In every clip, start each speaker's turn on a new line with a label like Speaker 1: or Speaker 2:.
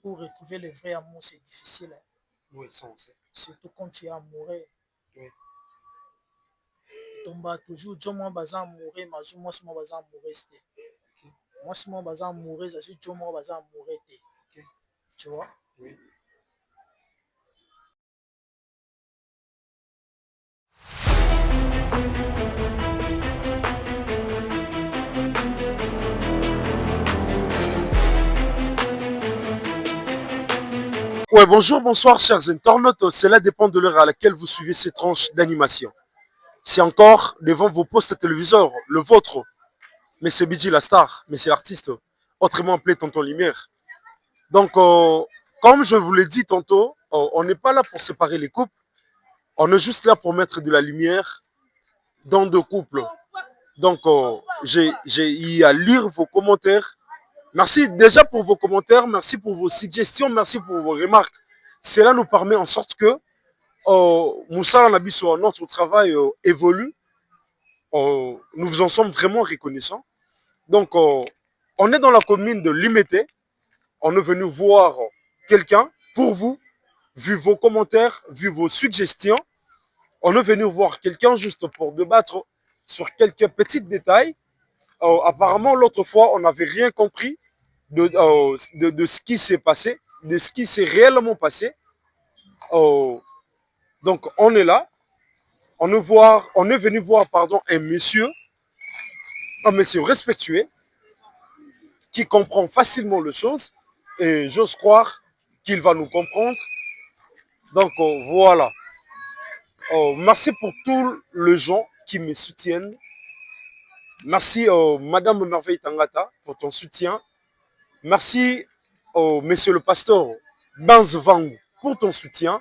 Speaker 1: Pour retrouver le vrai amour, c'est difficile. Hein.
Speaker 2: Oui, ça on sait.
Speaker 1: Surtout quand tu es amoureux.
Speaker 2: Oui.
Speaker 1: Tomba toujours, moi, baza amoureux, moi, si moi, baza amoureux, c'était. Moi, si moi, baza amoureux, ça suit, moi, baza amoureux, tu vois?
Speaker 2: Oui. Ouais, bonjour, bonsoir, chers internautes. Cela dépend de l'heure à laquelle vous suivez ces tranches d'animation. C'est encore devant vos postes téléviseurs, le vôtre. Mais c'est Bidji la star, mais c'est l'artiste, autrement appelé Tonton Lumière. Donc, comme je vous l'ai dit tantôt, on n'est pas là pour séparer les couples. On est juste là pour mettre de la lumière dans deux couples. Donc, j'ai eu à lire vos commentaires. Merci déjà pour vos commentaires, merci pour vos suggestions, merci pour vos remarques. Cela nous permet en sorte que Moussa Nabiso, notre travail évolue. Nous vous en sommes vraiment reconnaissants. Donc, on est dans la commune de Limité. On est venu voir quelqu'un pour vous, vu vos commentaires, vu vos suggestions. On est venu voir quelqu'un juste pour débattre sur quelques petits détails. Apparemment, l'autre fois, on n'avait rien compris de ce qui s'est passé, de ce qui s'est réellement passé. Donc, on est là. On est venu voir un monsieur respectueux qui comprend facilement les choses et j'ose croire qu'il va nous comprendre. Donc, voilà. Merci pour tous les gens qui me soutiennent. Merci, Madame Merveille Tangata, pour ton soutien. Merci, Monsieur le pasteur Banz Vang, pour ton soutien.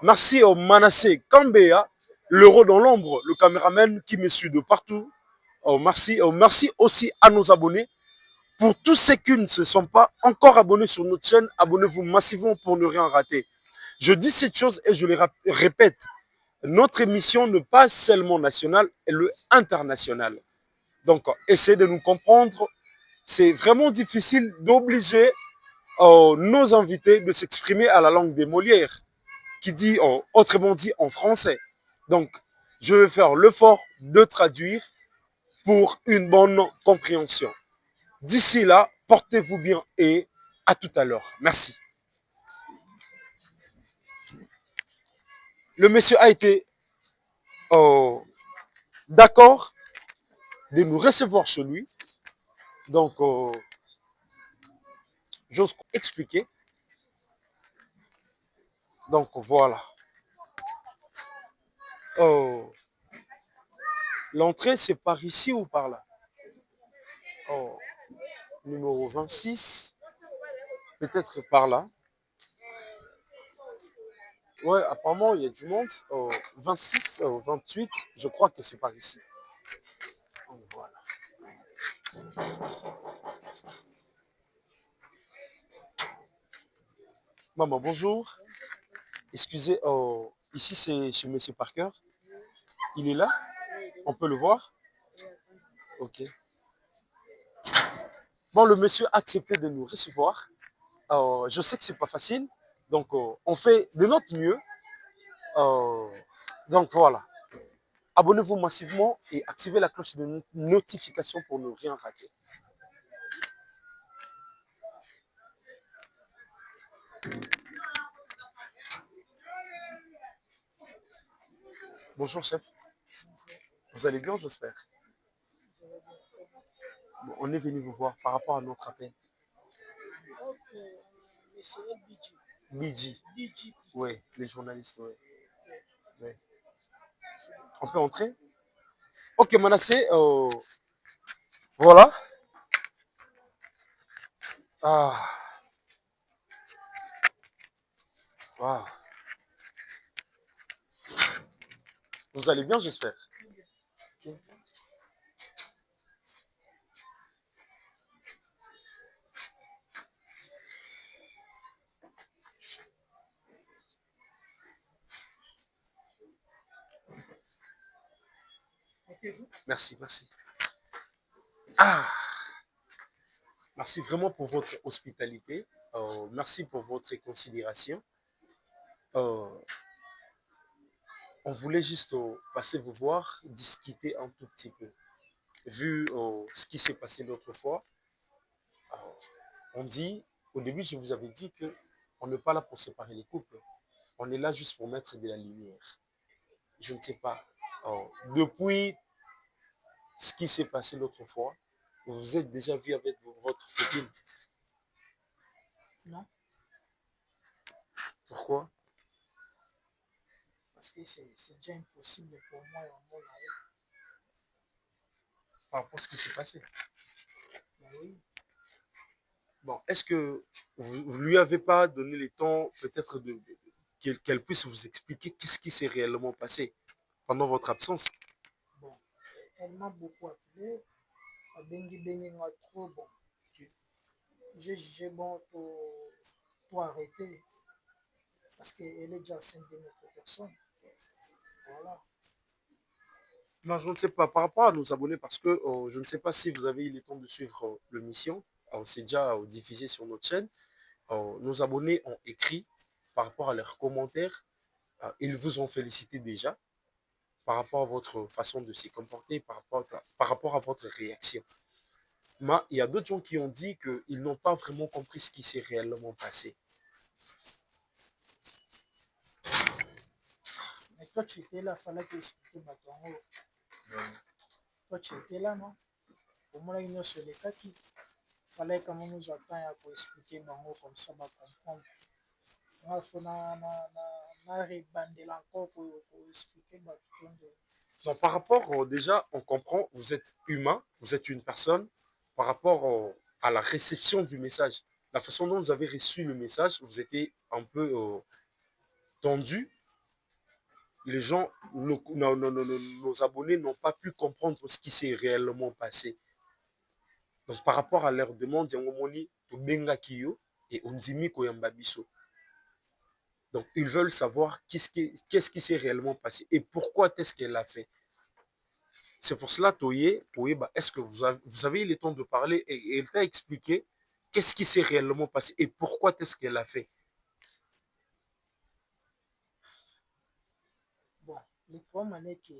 Speaker 2: Merci au Manassé Kambea, l'euro dans l'ombre, le caméraman qui me suit de partout. Merci. Merci aussi à nos abonnés. Pour tous ceux qui ne se sont pas encore abonnés sur notre chaîne, abonnez-vous massivement pour ne rien rater. Je dis cette chose et je les répète. Notre émission n'est pas seulement nationale, elle est internationale. Donc, essayez de nous comprendre. C'est vraiment difficile d'obliger nos invités de s'exprimer à la langue des Molières, qui dit, autrement dit, en français. Donc, je vais faire l'effort de traduire pour une bonne compréhension. D'ici là, portez-vous bien et à tout à l'heure. Merci. Le monsieur a été d'accord de nous recevoir chez lui. Donc, j'ose expliquer. Donc, voilà. L'entrée, c'est par ici ou par là? Numéro 26. Peut-être par là. Ouais, apparemment, il y a du monde. 26, 28, je crois que c'est par ici. Donc, voilà. Maman, bonjour. Excusez, ici c'est chez Monsieur Parker. Il est là? On peut le voir? Ok. Bon, le monsieur a accepté de nous recevoir. Je sais que c'est pas facile. Donc, on fait de notre mieux. Donc, voilà. Abonnez-vous massivement et activez la cloche de notification pour ne rien rater. Bonjour, chef. Vous allez bien, j'espère. Bon, on est venu vous voir par rapport à notre appel. Bidji. Oui, les journalistes, oui. Oui. On peut entrer? Ok, Manassé, voilà. Ah. Wow. Vous allez bien, j'espère. Okay. Merci, merci. Ah, merci vraiment pour votre hospitalité. Merci pour votre considération. Euh, on voulait juste passer vous voir, discuter un tout petit peu. Vu ce qui s'est passé l'autre fois, euh, on dit, au début, je vous avais dit que on n'est pas là pour séparer les couples. On est là juste pour mettre de la lumière. Je ne sais pas. Depuis ce qui s'est passé l'autre fois, vous vous êtes déjà vu avec votre copine.
Speaker 1: Non,
Speaker 2: Pourquoi?
Speaker 1: parce que c'est déjà impossible pour moi et en mode
Speaker 2: Par rapport à ce qui s'est passé.
Speaker 1: ben oui.
Speaker 2: Bon, est-ce que vous lui avez pas donné le temps peut-être qu'elle puisse vous expliquer qu'est-ce qui s'est réellement passé pendant votre absence?
Speaker 1: Bon, elle m'a beaucoup appelé. A bengi bengi nga trop bon. J'ai jugé bon pour arrêter parce qu'elle est déjà enceinte de notre personne. Voilà.
Speaker 2: Non, je ne sais pas. Par rapport à nos abonnés, parce que je ne sais pas si vous avez eu le temps de suivre l'émission. C'est déjà diffusé sur notre chaîne. Nos abonnés ont écrit par rapport à leurs commentaires. Ils vous ont félicité déjà par rapport à votre façon de se comporter, par rapport à votre réaction. Mais il y a d'autres gens qui ont dit qu'ils n'ont pas vraiment compris ce qui s'est réellement passé.
Speaker 1: Mais toi, tu étais là, il fallait t'expliquer maintenant. Toi, tu étais là, non? Pour moi, il y a sur les cas qui fallait quand même nous attendre pour expliquer bango comme ça, va comprendre. Il faut na rebander encore pour expliquer bah, tout le monde.
Speaker 2: Donc, par rapport, déjà, on comprend, vous êtes humain, vous êtes une personne, par rapport à la réception du message. La façon dont vous avez reçu le message, vous étiez un peu tendu. Les gens, nos abonnés n'ont pas pu comprendre ce qui s'est réellement passé. Donc, par rapport à leur demande, et Ondimi Koyambabiso. Donc, ils veulent savoir qu'est-ce qui s'est réellement passé et pourquoi est-ce qu'elle l'a fait. C'est pour cela, Toye, bah, est-ce que vous avez eu le temps de parler et elle t'a expliqué qu'est-ce qui s'est réellement passé et pourquoi est-ce qu'elle l'a fait.
Speaker 1: Bon, le problème est que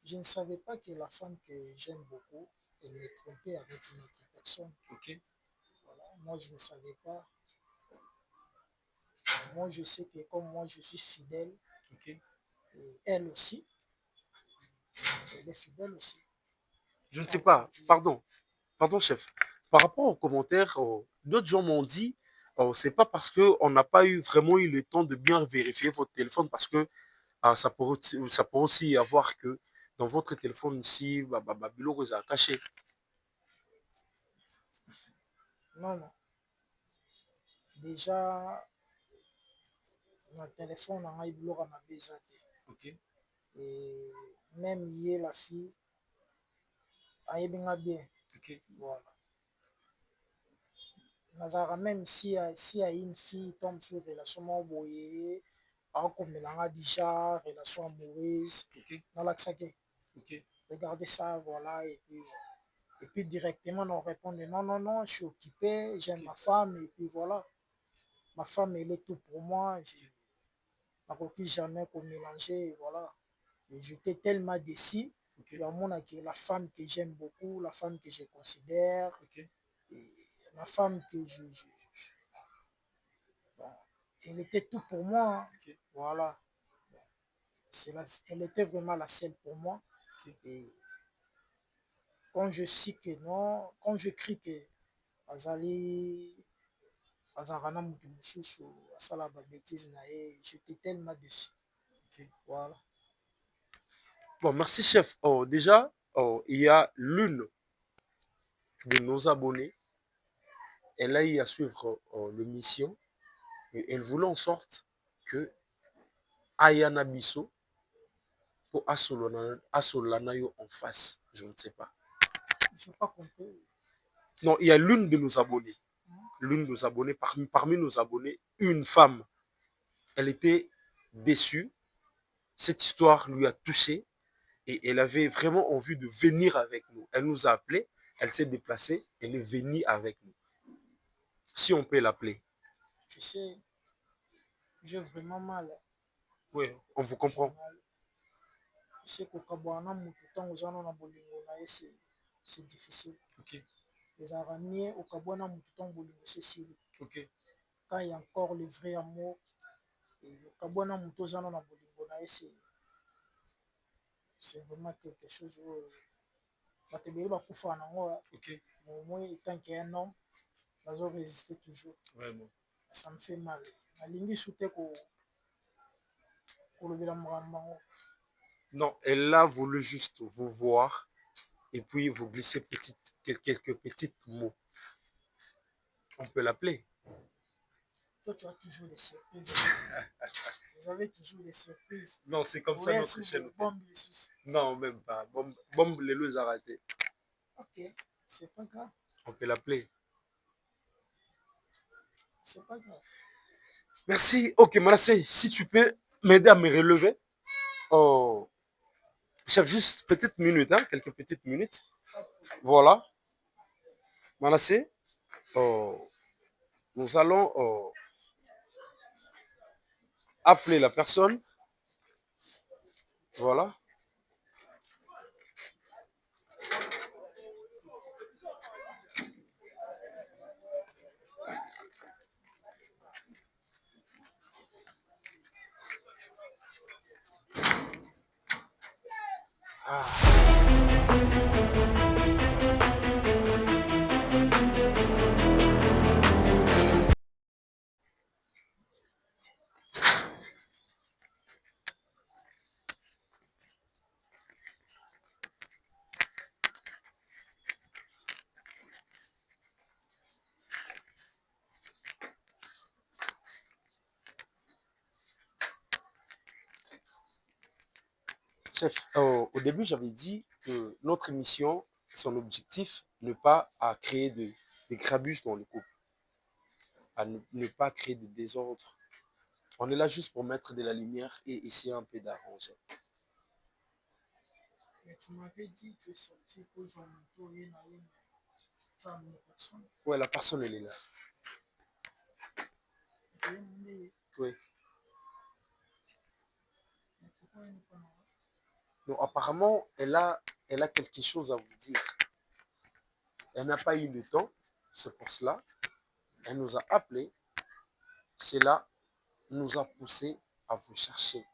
Speaker 1: je ne savais pas que la femme que j'aime beaucoup, elle m'est trompée avec une autre personne.
Speaker 2: Ok.
Speaker 1: Voilà. Moi, je ne savais pas. Moi, je sais que comme moi, je suis fidèle,
Speaker 2: Ok.
Speaker 1: et elle aussi, elle est fidèle aussi.
Speaker 2: Je ne sais
Speaker 1: Donc,
Speaker 2: pas, pardon chef. Par rapport aux commentaires, d'autres gens m'ont dit, c'est pas parce qu'on n'a pas eu vraiment eu le temps de bien vérifier votre téléphone parce que ça pourrait aussi y avoir que dans votre téléphone ici, biloko eza caché.
Speaker 1: non, non. Déjà, mon téléphone a eu à ma besoin.
Speaker 2: Ok.
Speaker 1: Et même hier, la fille, a eu bien.
Speaker 2: Ok.
Speaker 1: Voilà. Nazara, même si y a une fille tombe sur relation boyée, comme elle a déjà relation amoureuse,
Speaker 2: Ok.
Speaker 1: dans l'accès.
Speaker 2: Ok.
Speaker 1: Regardez ça, voilà, et puis directement on répond non, non, non, je suis occupé, j'aime
Speaker 2: Ok.
Speaker 1: ma femme, et puis voilà. Ma femme, elle est tout pour moi, je n'ai jamais qu'on mélanger, voilà. Et j'étais tellement déçu,
Speaker 2: Ok.
Speaker 1: il y a la femme que j'aime beaucoup, la femme que je considère,
Speaker 2: Ok.
Speaker 1: et la femme que bon, elle était tout pour moi, hein.
Speaker 2: Ok.
Speaker 1: Voilà. Elle était vraiment la seule pour moi.
Speaker 2: Ok.
Speaker 1: Et quand je sais que non, quand je crie que Azali, Azarana Moudouchouchou, Asala Babétiz Nae, j'étais tellement déçu.
Speaker 2: Ok.
Speaker 1: Voilà.
Speaker 2: Bon, merci chef. Déjà, il y a l'une de nos abonnés, elle a eu à suivre l'émission et elle voulait en sorte que Ayana Bisso pour Asolana yo en face. Je ne sais pas.
Speaker 1: Je n'ai pas compris.
Speaker 2: Non, il y a l'une de nos abonnés. L'une de nos abonnés, parmi nos abonnés, une femme. Elle était déçue cette histoire lui a touché et elle avait vraiment envie de venir avec nous. Elle nous a appelés, elle s'est déplacée, elle est venue avec nous. Si on peut l'appeler.
Speaker 1: Tu sais, j'ai vraiment mal.
Speaker 2: Oui, on vous
Speaker 1: J'ai
Speaker 2: comprend.
Speaker 1: mal. Tu sais kokabwana mutu ntango oza na bolingo na ye c'est difficile.
Speaker 2: Ok,
Speaker 1: ezalaka mie okabwana mutu ntango bolingo esili.
Speaker 2: ok.
Speaker 1: Quand il y a encore le vrai amour, okabwana mutu oza na bolingo na ye c'est vraiment quelque chose oyo bato ebele bakufaka nango.
Speaker 2: Ok.
Speaker 1: Mais au moins tant qu'il y a un homme bazo résister toujours.
Speaker 2: Vraiment.
Speaker 1: Ça me fait mal. Nalingi su te kolobela makambo yango.
Speaker 2: Non, elle a voulu juste vous voir et puis vous glisser quelques petits mots. On peut l'appeler.
Speaker 1: Toi, tu as toujours des surprises. Vous avez toujours des surprises.
Speaker 2: Non, c'est comme ça notre chaîne. Non, même pas. Bombe les loups arrêtés.
Speaker 1: Ok, c'est pas grave.
Speaker 2: On peut l'appeler.
Speaker 1: C'est pas grave.
Speaker 2: Merci. Ok, Manasseh, si tu peux m'aider à me relever. Oh, chef, juste petite minute, hein, quelques petites minutes. Voilà. Manasseh, oh, nous allons appeler la personne. Voilà. Chef, au début, j'avais dit que notre mission, son objectif, ne pas à créer des grabuges dans le couple, à ne pas créer de désordre. On est là juste pour mettre de la lumière et essayer un peu d'arranger.
Speaker 1: Mais tu m'avais dit que tu es sorti pour jouer un tour, tu as amené personne.
Speaker 2: Ouais, la personne, elle est là. Oui.
Speaker 1: Mais pourquoi elle n'est pas là?
Speaker 2: Donc, apparemment, elle a quelque chose à vous dire. Elle n'a pas eu le temps, c'est pour cela. Elle nous a appelés. Cela nous a poussé à vous chercher.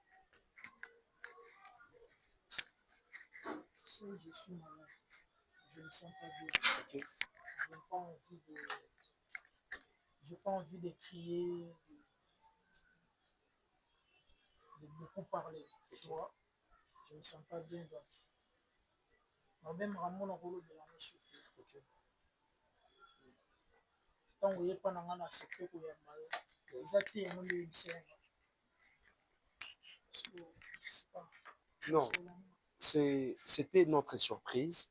Speaker 1: Tu sais, je suis malade. Je ne me sens pas bien.
Speaker 2: Okay.
Speaker 1: Je n'ai pas envie de. J'ai pas envie de crier, de beaucoup parler. Tu vois, je ne me sens pas bien. Donc, même Ramon a roulé de la mission. Tant que je n'ai pas accepté que les actes ont eu une scène.
Speaker 2: Non, c'était notre surprise.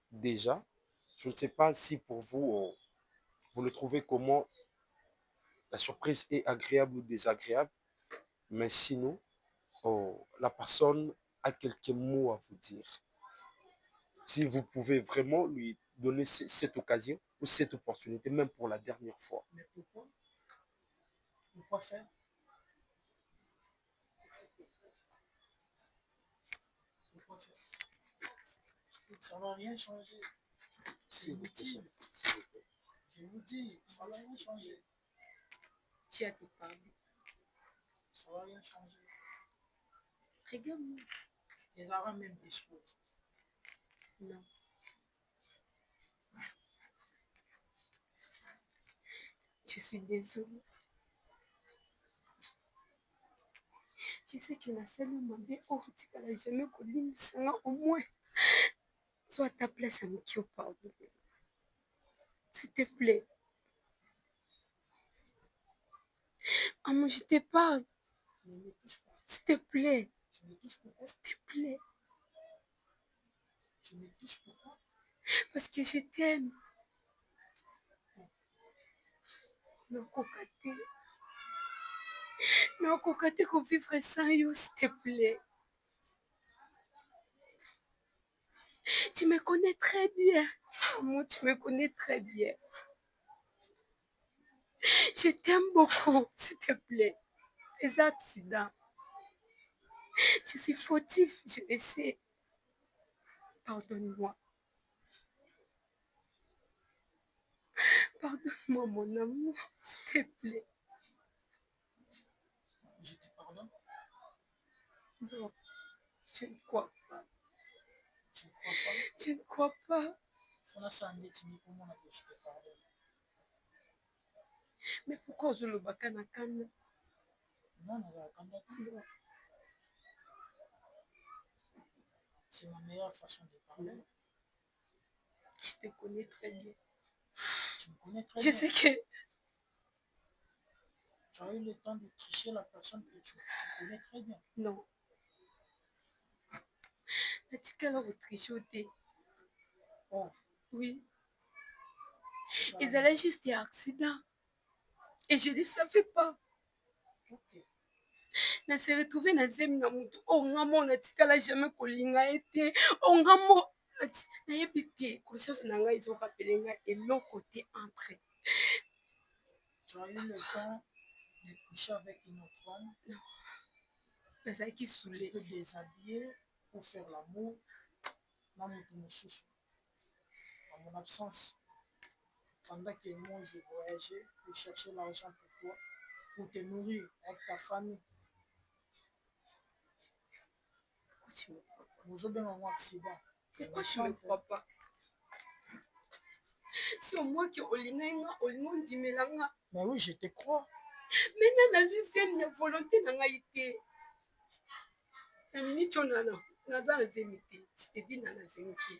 Speaker 2: Déjà, je ne sais pas si pour vous, vous le trouvez comment la surprise est agréable ou désagréable, mais sinon, la personne a quelques mots à vous dire. Si vous pouvez vraiment lui donner cette occasion ou cette opportunité, même pour la dernière fois.
Speaker 1: Mais pourquoi? Pourquoi faire? Pourquoi faire? Ça ne va rien changer. C'est inutile. Je vous dis, ça ne va rien changer.
Speaker 3: Tu as te parlé.
Speaker 1: Ça ne va rien changer.
Speaker 3: Regarde-moi.
Speaker 1: Ils auront même discours.
Speaker 3: Non. Je suis désolée. Je sais que la seule mabe okotikala jamais kolimbisanga au moins soit ta place à Mikio pardon. S'il te plaît. Maman, je te parle.
Speaker 1: Ne me touche pas.
Speaker 3: S'il te plaît.
Speaker 1: Tu me touches pourquoi?
Speaker 3: S'il te plaît.
Speaker 1: Tu me touches pourquoi?
Speaker 3: Parce que je t'aime. Non, Kokate. nakoka te kovivre sans yo, s'il te plaît. Tu me connais très bien. Amour, tu me connais très bien. Je t'aime beaucoup, s'il te plaît. Les accidents. Je suis fautif, je le sais. Pardonne-moi. Pardonne-moi, mon amour, s'il te plaît.
Speaker 1: Je te pardonne.
Speaker 3: Non, je ne crois pas.
Speaker 1: Tu ne crois pas?
Speaker 3: Je ne crois pas.
Speaker 1: Fona Sandé, tu me comment que je te pardonne.
Speaker 3: Mais pourquoi je le bakana kana?
Speaker 1: Non, non. C'est ma meilleure façon de parler.
Speaker 3: Je te connais très bien.
Speaker 1: Tu me connais très
Speaker 3: Je
Speaker 1: bien.
Speaker 3: sais que
Speaker 1: Tu as eu le temps de tricher la personne que tu connais très bien.
Speaker 3: non. Natikala kotrichoter.
Speaker 1: Oh,
Speaker 3: Oui.
Speaker 1: ça
Speaker 3: Ils
Speaker 1: va.
Speaker 3: allaient juste un accident. Et je ne savais pas.
Speaker 1: Ok.
Speaker 3: Na se retrouver na zemi na mutu. Oh, ngamo natikala jamais kolinga ete. Oh, ngamo nayebi te. Conscience na ngai ezokapela ngai eloko te entre.
Speaker 1: Tu as eu le temps de coucher avec une autre femme.
Speaker 3: Non. Nazalaki
Speaker 1: Tu
Speaker 3: saoulée.
Speaker 1: te déshabiller pour faire l'amour. À mon absence. Pendant que moi je voyageais pour chercher l'argent pour toi, pour te nourrir avec ta famille.
Speaker 3: Pourquoi tu me crois pas?
Speaker 1: Nous avons bien un accident.
Speaker 3: Pourquoi tu me crois pas? Si au moins que olinga olinga ndimelanga.
Speaker 1: Mais oui, je te crois.
Speaker 3: Maintenant nazwi zemi ya volonté na ngai te. Na minute onana naza na zemi te. Je te dis na zemi te.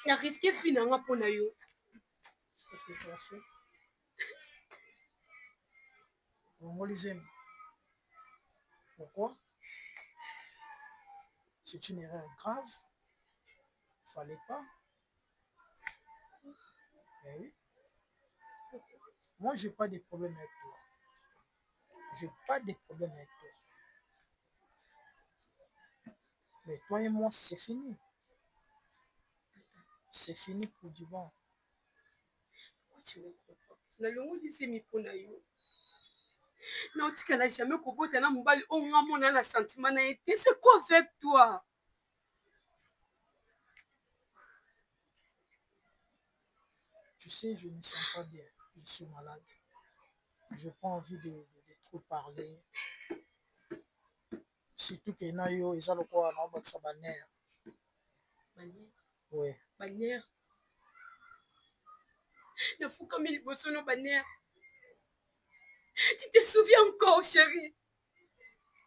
Speaker 3: Na risqué fi na nga mpo na yo.
Speaker 1: Qu'est-ce que tu as fait? Mongolisme. Pourquoi? C'est une erreur grave. Il ne fallait pas. Mais oui. Moi, je n'ai pas de problème avec toi. Je n'ai pas de problème avec toi. Mais toi et moi, c'est fini. C'est fini pour du bon.
Speaker 3: Pourquoi tu me crois pas? nalongolisi mpo na yo naotikala jamais kobota na mobali oyo nga mona na sentiment na ye te. C'est quoi avec toi?
Speaker 1: Tu sais, je ne me sens pas bien. Je suis malade. Je n'ai pas envie de trop parler. Surtout que Nayo, ils ont le quoi, on va sa bannière.
Speaker 3: Bannière?
Speaker 1: Oui.
Speaker 3: Bannière? nafukami liboso no bannière. Tu te souviens encore, chérie?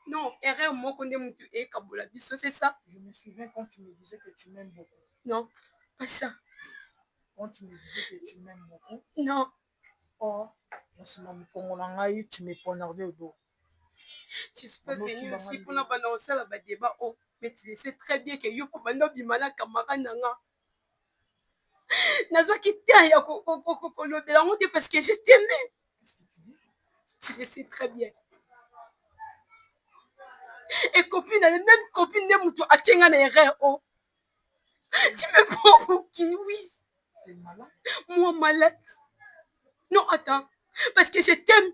Speaker 3: Non, erreur moko nde mutu ekabola biso, c'est ça?
Speaker 1: Je me souviens quand tu me disais que tu m'aimes beaucoup.
Speaker 3: Non, pas ça.
Speaker 1: Quand tu me disais que tu m'aimes beaucoup.
Speaker 3: Non.
Speaker 1: Oh, tu me poignardais au dos.
Speaker 3: Je suis pas venue aussi pour la débat. Oh, mais tu sais très bien que yo bando bimana camarade nanga. Nazwaki te ya kolobela ngo te parce que je t'aimais.
Speaker 1: Qu'est-ce que tu dis?
Speaker 3: Tu le sais très bien. Et copine, elle est même copine de Moutou a tient un erreur. Oh. Tu me prends pour qui? Oui.
Speaker 1: T'es malade?
Speaker 3: Moi malade. Non, attends. Parce que je t'aime.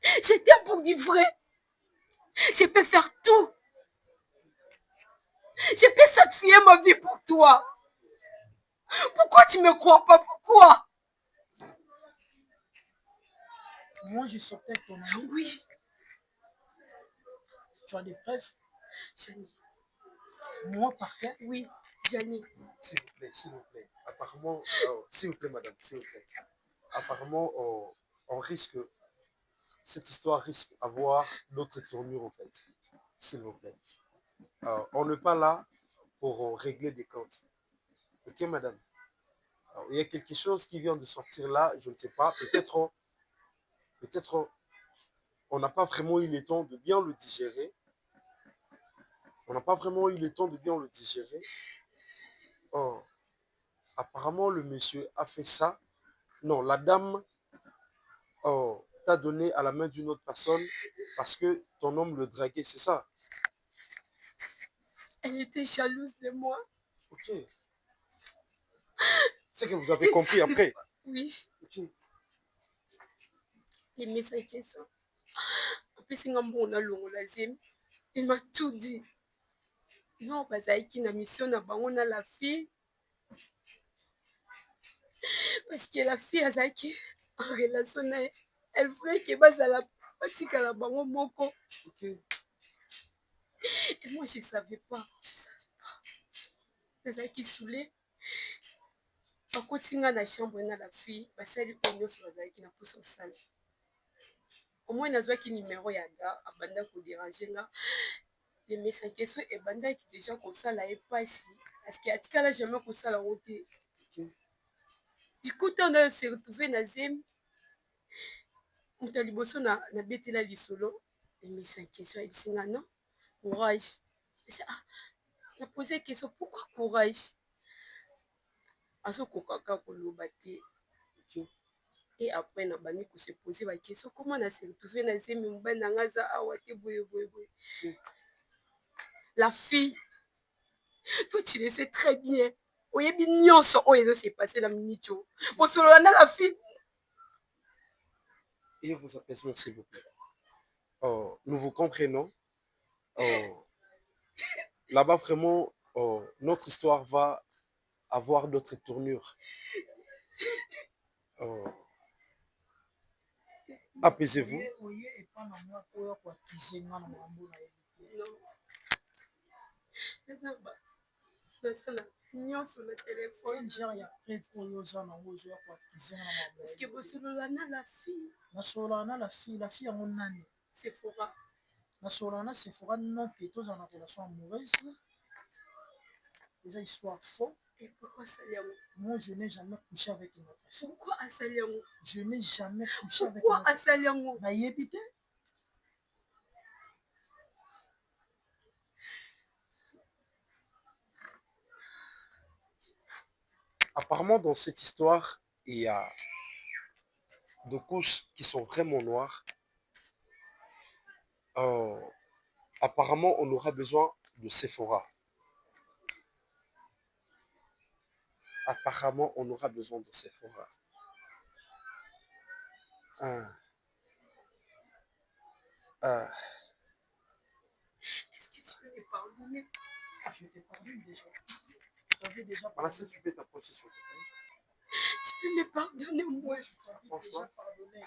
Speaker 3: Je t'aime pour du vrai. Je peux faire tout. Je peux sacrifier ma vie pour toi. Pourquoi tu me crois pas? Pourquoi?
Speaker 1: Moi, je sortais avec ton ami.
Speaker 3: Oui.
Speaker 1: Tu as des preuves?
Speaker 3: Janie.
Speaker 1: Moi, par terre?
Speaker 3: Oui, Janie.
Speaker 2: S'il vous plaît, s'il vous plaît. Apparemment, s'il vous plaît, madame, s'il vous plaît. Apparemment, on risque, cette histoire risque d'avoir d'autres tournures, en fait. S'il vous plaît. On n'est pas là pour régler des comptes. Ok, madame? Alors, il y a quelque chose qui vient de sortir là, je ne sais pas. Peut-être on n'a pas vraiment eu le temps de bien le digérer. On n'a pas vraiment eu le temps de bien le digérer. Oh, apparemment, le monsieur a fait ça. Non, la dame t'a donné à la main d'une autre personne parce que ton homme le draguait, c'est ça?
Speaker 3: Elle était jalouse de moi.
Speaker 2: Ok. C'est que vous avez compris après.
Speaker 3: Oui.
Speaker 2: Ok.
Speaker 3: Les messages qui sont. Après, c'est un bon longola zem. Il m'a tout dit. Non, parce qu'il a mission na bango na la fille. Parce que la fille azaki en relation na elle voulait que bazala patika la bango moko.
Speaker 2: Ok.
Speaker 3: Et moi je savais pas. Azaki saoulé. Bakotinga na chambre na la fille, basali oyo nyonso bazalaki na posa osala. Au moins nazwaki numéro ya ga abanda koderange nga. Le message question ebandaki déjà kosala ye pasi parce que atikala jamais kosala ngo te. Du coup on a se retrouvé na zem moto ya liboso na betela lisolo le message question ayebisi nga non courage. Na posé question pourquoi courage azokokaka koloba te. Et après na bani ko se poser la question comment on a se retrouvé na zemi mobali na nga za awa te boye. La fille toi tu le sais très bien oyebi nyonso oyo ezo se passer na minute o bosolola na la fille.
Speaker 2: Et vous apaisement s'il vous plaît. Nous vous comprenons. Là-bas vraiment notre histoire va avoir d'autres tournures. Apaisez-vous.
Speaker 3: Nyonso na telefone genre ya preuve oyo oza nango ozoya koakize nga na mabele parce que bosolola na la fille nasolola na la fille yango nani Sephora nasolola na Sephora non ke tozala na relation amoureuse eza histoire faux. Et pourquoi Saliamo? Moi, je n'ai jamais couché avec une autre fille. Pourquoi Asaliamo? Je n'ai jamais couché avec une autre fille. Pourquoi Asaliamo? Naïebité.
Speaker 2: Apparemment, dans cette histoire, il y a deux couches qui sont vraiment noires. Apparemment, on aura besoin de Sephora. Apparemment, on aura besoin de Sephora.
Speaker 3: Est-ce que tu peux me pardonner? Je te pardonne déjà.
Speaker 2: Voilà, si tu peux t'approcher sur le
Speaker 3: tu peux me pardonner, moi. Je t'avais déjà pardonné.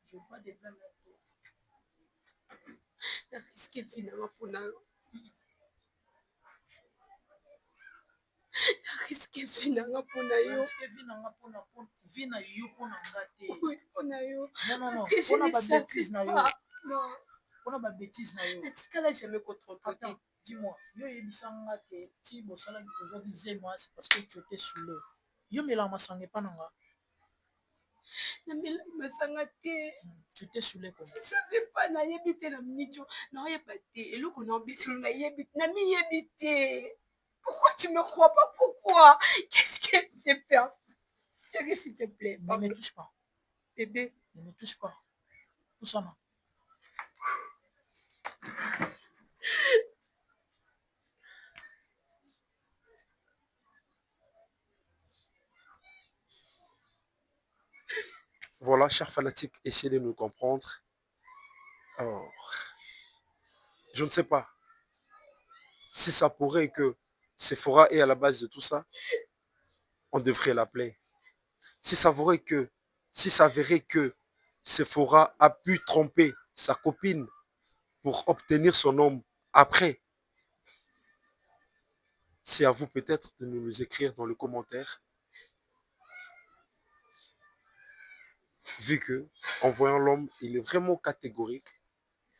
Speaker 3: Je veux pas de blâme à toi. Tu as risqué finalement pour nous. risque vinanga mpona yo vina yo mpona nga te mpona yo parce que je ne savais pas non mpona babétise na yo natikala jamais kotrompe te dis-moi yo oyebisanga te ti bosalaki kozwaki zema c'est parce que tu étais saoulé yo melaka masanga epa na nga namelaki masanga te tu étais saoulé comme je savais pas nayebi te na minitio naoyeba te eloko naobetilo nayebi namiyebi te. Pourquoi tu me crois pas? Pourquoi? Qu'est-ce que tu t'es fait? Chérie, s'il te plaît. Ne me touche pas. Bébé, ne me touche pas. Tout ça, non.
Speaker 2: Voilà, chers fanatiques, essayez de nous comprendre. Alors, je ne sais pas si ça pourrait que Sephora est à la base de tout ça. On devrait l'appeler. Si ça s'avérait que Sephora a pu tromper sa copine pour obtenir son homme après, c'est à vous peut-être de nous les écrire dans le commentaire. Vu que, en voyant l'homme, il est vraiment catégorique,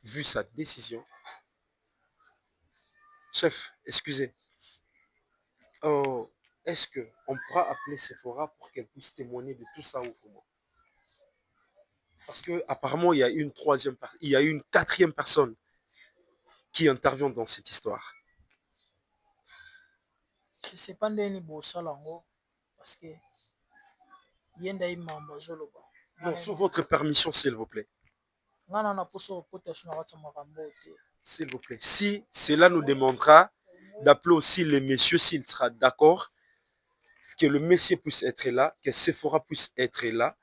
Speaker 2: vu sa décision. Chef, excusez. Est-ce qu'on pourra appeler Sephora pour qu'elle puisse témoigner de tout ça ou comment? Parce qu'apparemment, il y a une quatrième personne qui intervient dans cette histoire.
Speaker 1: Je ne sais pas ndeni bosala ngo parce que yenda imamba zoloba.
Speaker 2: Non, sous votre permission, s'il vous plaît.
Speaker 1: Ngana na poso kotation na wata makambo te.
Speaker 2: S'il vous plaît. Si cela nous demandera d'appeler aussi les messieurs s'il sera d'accord, que le monsieur puisse être là, que Sephora puisse être là,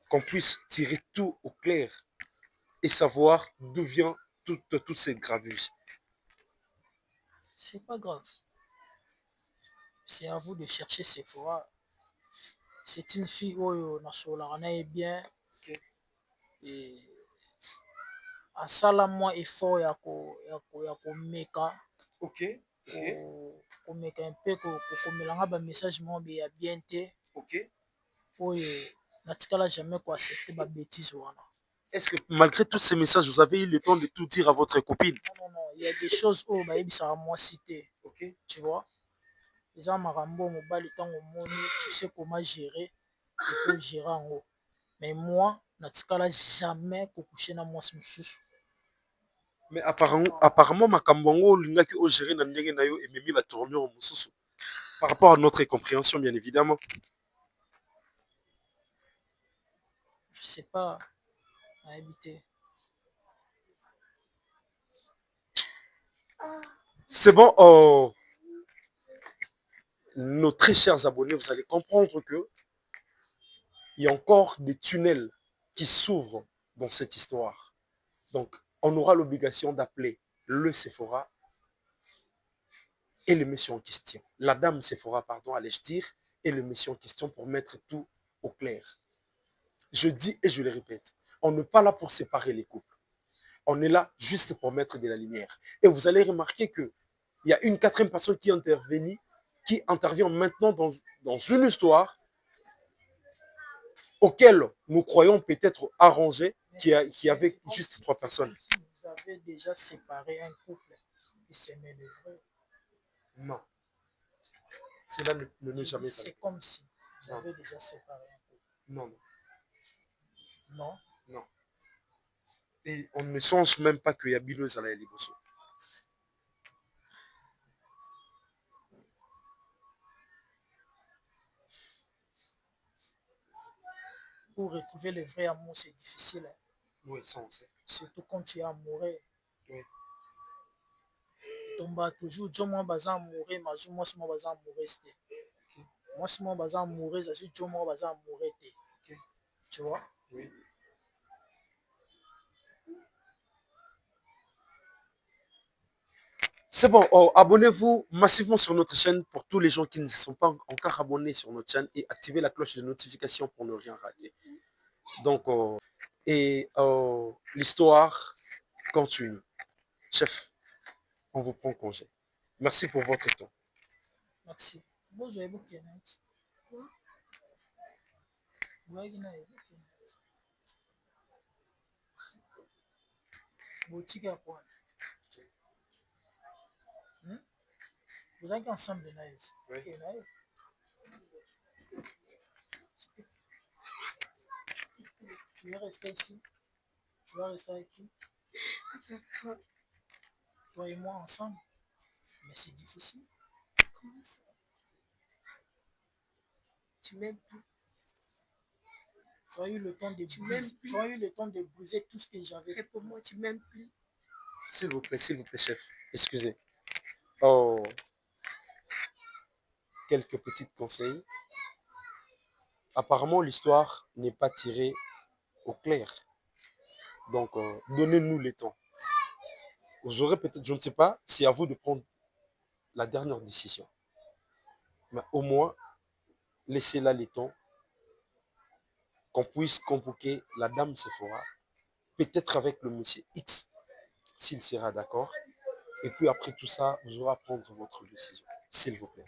Speaker 2: qu'on puisse tirer tout au clair et savoir d'où viennent toutes ces gravures.
Speaker 1: C'est pas grave. C'est à vous de chercher Sephora. C'est une fille oyo na solana est bien. Et asala mwa effort ya komeka.
Speaker 2: Ok.
Speaker 1: Komeka un peu komelanga ba message mo ya bien te.
Speaker 2: Ok.
Speaker 1: Oyo natikala jamais ko accepter ba bêtises wana.
Speaker 2: Est-ce que malgré tous ces messages, vous avez eu le temps de tout dire à votre copine?
Speaker 1: Non, il y a des choses où bah ça moi cité.
Speaker 2: Ok.
Speaker 1: Tu vois? Les gens marambo mobile tant au monde, tu sais comment gérer, il faut gérer en haut. Mais moi, natikala jamais ko coucher na moi smusus.
Speaker 2: Mais apparemment Makambongo l'ingaki au gérer na ndenge na yo et memi ba tourner au mususu. Par rapport à notre compréhension, bien évidemment.
Speaker 1: Je sais pas à habiter.
Speaker 2: C'est bon, oh, nos très chers abonnés, vous allez comprendre que il y a encore des tunnels qui s'ouvrent dans cette histoire. Donc, on aura l'obligation d'appeler le Sephora et le monsieur en question. La dame Sephora, pardon, allais-je dire, et le monsieur en question pour mettre tout au clair. Je dis et je le répète, on n'est pas là pour séparer les couples. On est là juste pour mettre de la lumière. Et vous allez remarquer qu'il y a une quatrième personne qui intervient maintenant dans une histoire auquel nous croyons peut-être arrangée, qui avait juste 3 personnes.
Speaker 1: Vous avez déjà séparé un couple qui s'aimait le vrai.
Speaker 2: Non. Cela ne n'est jamais
Speaker 1: C'est comme si vous avez déjà séparé un couple.
Speaker 2: Non.
Speaker 1: Non.
Speaker 2: Non. Et on ne songe même pas qu'il y a Binoz à la Liboso.
Speaker 1: Pour retrouver le vrai amour, c'est difficile. Hein.
Speaker 2: Oui, ça on sait.
Speaker 1: Surtout quand tu es amoureux.
Speaker 2: Oui.
Speaker 1: Tomba toujours, Dieu moi baza amoureux, mais moi c'est moi baza amoureux. Moi c'est moi baza amoureux, ça c'est Dieu moi baza amoureux. Tu vois?
Speaker 2: Oui. C'est bon, oh, abonnez-vous massivement sur notre chaîne pour tous les gens qui ne sont pas encore abonnés sur notre chaîne et activez la cloche de notification pour ne rien rater. Donc, l'histoire continue. Chef, on vous prend congé. Merci pour votre temps.
Speaker 1: Merci. Bonjour, et vous qui êtes boutique à quoi? Vous êtes ensemble, Naïs.
Speaker 2: Oui.
Speaker 1: Okay, Naïs. Tu veux rester ici? Tu vas rester avec qui?
Speaker 3: Avec toi.
Speaker 1: Toi et moi ensemble. Mais c'est difficile.
Speaker 3: Comment ça? Tu m'aimes plus.
Speaker 1: Tu as eu le temps de briser tout ce que j'avais.
Speaker 3: Pour moi, tu m'aimes plus.
Speaker 2: S'il vous plaît, chef. Excusez. Oh, quelques petits conseils. Apparemment, l'histoire n'est pas tirée au clair. Donc, donnez-nous le temps. Vous aurez peut-être, je ne sais pas, c'est à vous de prendre la dernière décision. Mais au moins, laissez-la le temps qu'on puisse convoquer la dame Sephora, peut-être avec le monsieur X, s'il sera d'accord. Et puis après tout ça, vous aurez à prendre votre décision, s'il vous plaît.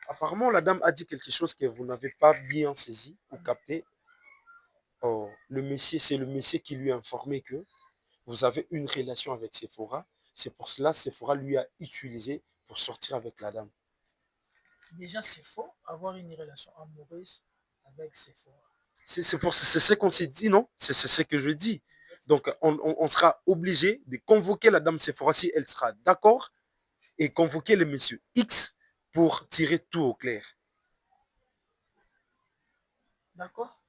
Speaker 2: Apparemment, la dame a dit quelque chose que vous n'avez pas bien saisi ou capté. Oh, c'est le monsieur qui lui a informé que vous avez une relation avec Sephora. C'est pour cela que Sephora lui a utilisé pour sortir avec la dame.
Speaker 1: Déjà, c'est faux avoir une relation amoureuse avec Sephora.
Speaker 2: C'est ce qu'on s'est dit, non? C'est ce que je dis. Donc, on sera obligé de convoquer la dame Sephora si elle sera d'accord et convoquer le monsieur X pour tirer tout au clair.
Speaker 1: D'accord?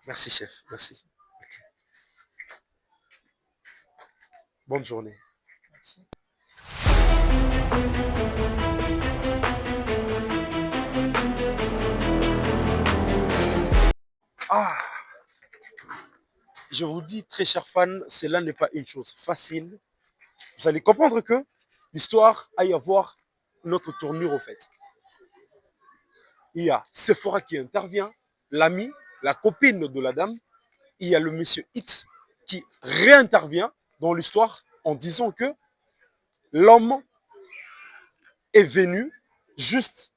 Speaker 2: Merci, chef. Merci. Okay. Bonne journée.
Speaker 1: Merci.
Speaker 2: Ah! Je vous dis, très chers fans, cela n'est pas une chose facile. Vous allez comprendre que l'histoire a y avoir notre tournure au fait. Il y a Sephora qui intervient, l'ami, la copine de la dame. Il y a le monsieur X qui réintervient dans l'histoire en disant que l'homme est venu juste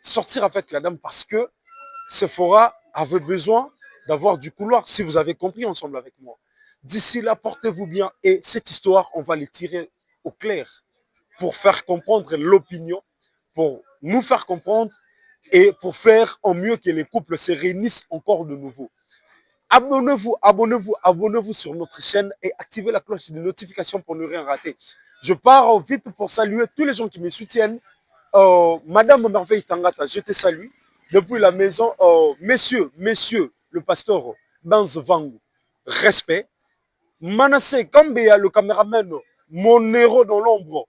Speaker 2: sortir avec la dame parce que Sephora avait besoin d'avoir du couloir, si vous avez compris ensemble avec moi. D'ici là, portez-vous bien et cette histoire, on va les tirer au clair pour faire comprendre l'opinion, pour nous faire comprendre et pour faire en mieux que les couples se réunissent encore de nouveau. Abonnez-vous, abonnez-vous, abonnez-vous sur notre chaîne et activez la cloche de notification pour ne rien rater. Je pars vite pour saluer tous les gens qui me soutiennent. Madame Merveille Tangata, je te salue. Depuis la maison, messieurs, le pasteur Banz Vangu, respect. Manassé Kambea, le caméraman, mon héros dans l'ombre,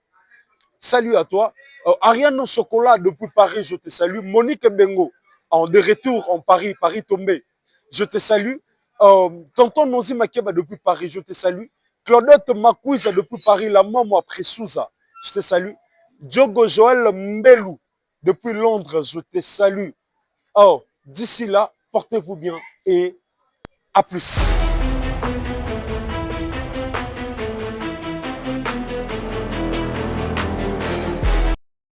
Speaker 2: salut à toi. Ariane Chocolat, depuis Paris, je te salue. Monique Bengo, de retour en Paris, Paris tombé, je te salue. Tonton Nozi Makeba, depuis Paris, je te salue. Claudette Makouiza, depuis Paris, la maman après Souza, je te salue. Diogo Joël Mbelou, depuis Londres, je te salue. D'ici là, portez-vous bien et à plus.